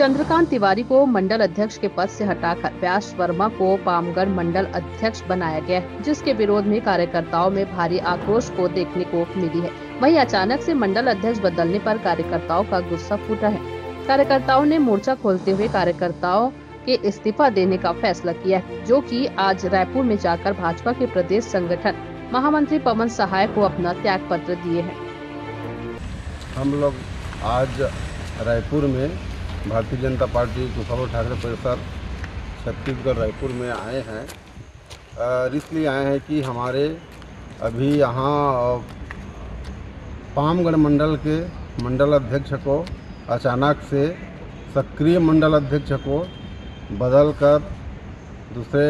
चंद्रकांत तिवारी को मंडल अध्यक्ष के पद से हटाकर व्यास वर्मा को पामगढ़ मंडल अध्यक्ष बनाया गया है, जिसके विरोध में कार्यकर्ताओं में भारी आक्रोश को देखने को मिली है। वहीं अचानक से मंडल अध्यक्ष बदलने पर कार्यकर्ताओं का गुस्सा फूटा है। कार्यकर्ताओं ने मोर्चा खोलते हुए कार्यकर्ताओं के इस्तीफा देने का फैसला किया है, जो कि आज रायपुर में जाकर भाजपा के प्रदेश संगठन महामंत्री पवन सहाय को अपना त्याग पत्र दिए हैं। हम लोग आज रायपुर में भारतीय जनता पार्टी उद्धव ठाकरे परिसर छत्तीसगढ़ रायपुर में आए हैं। इसलिए आए हैं कि हमारे अभी यहाँ पामगढ़ मंडल के मंडल अध्यक्ष को अचानक से सक्रिय मंडल अध्यक्ष को बदलकर दूसरे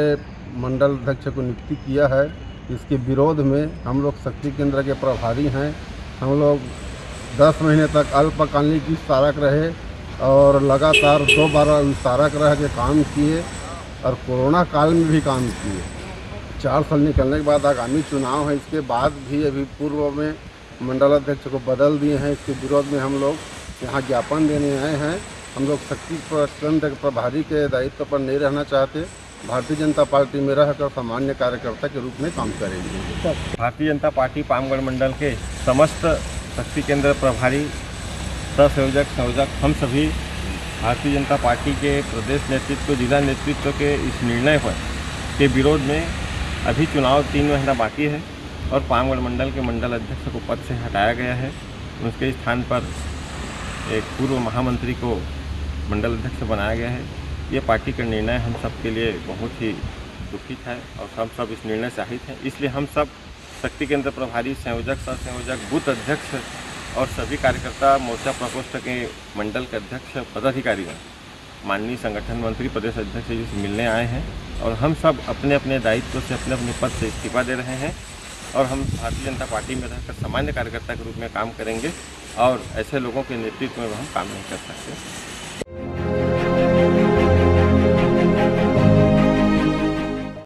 मंडल अध्यक्ष को नियुक्ति किया है। इसके विरोध में हम लोग शक्ति केंद्र के प्रभारी हैं। हम लोग 10 महीने तक अल्पकालिक विस्तारक रहे और लगातार 2 बार विस्तारक रह के काम किए और कोरोना काल में भी काम किए। 4 साल निकलने के बाद आगामी चुनाव है, इसके बाद भी अभी पूर्व में मंडल अध्यक्ष को बदल दिए हैं। इसके विरोध में हम लोग यहाँ ज्ञापन देने आए हैं। हम लोग शक्ति केंद्र के प्रभारी के दायित्व पर नहीं रहना चाहते, भारतीय जनता पार्टी में रहकर सामान्य कार्यकर्ता के रूप में काम करेंगे। भारतीय जनता पार्टी पामगढ़ मंडल के समस्त शक्ति केंद्र प्रभारी संयोजक हम सभी भारतीय जनता पार्टी के प्रदेश नेतृत्व जिला नेतृत्व के इस निर्णय पर के विरोध में अभी चुनाव 3 महीना बाकी है और पामगढ़ मंडल के मंडल अध्यक्ष को पद से हटाया गया है। उसके स्थान पर एक पूर्व महामंत्री को मंडल अध्यक्ष बनाया गया है। ये पार्टी का निर्णय हम सब के लिए बहुत ही दुखित है और हम सब इस निर्णय से आहित हैं। इसलिए हम सब शक्ति केंद्र प्रभारी सह संयोजक बूथ अध्यक्ष और सभी कार्यकर्ता मोर्चा प्रकोष्ठ के मंडल के अध्यक्ष पदाधिकारीगण माननीय संगठन मंत्री प्रदेश अध्यक्ष जी से मिलने आए हैं और हम सब अपने अपने दायित्व से अपने अपने पद से इस्तीफा दे रहे हैं और हम भारतीय जनता पार्टी में रहकर सामान्य कार्यकर्ता के रूप में काम करेंगे और ऐसे लोगों के नेतृत्व में हम काम नहीं कर सकते।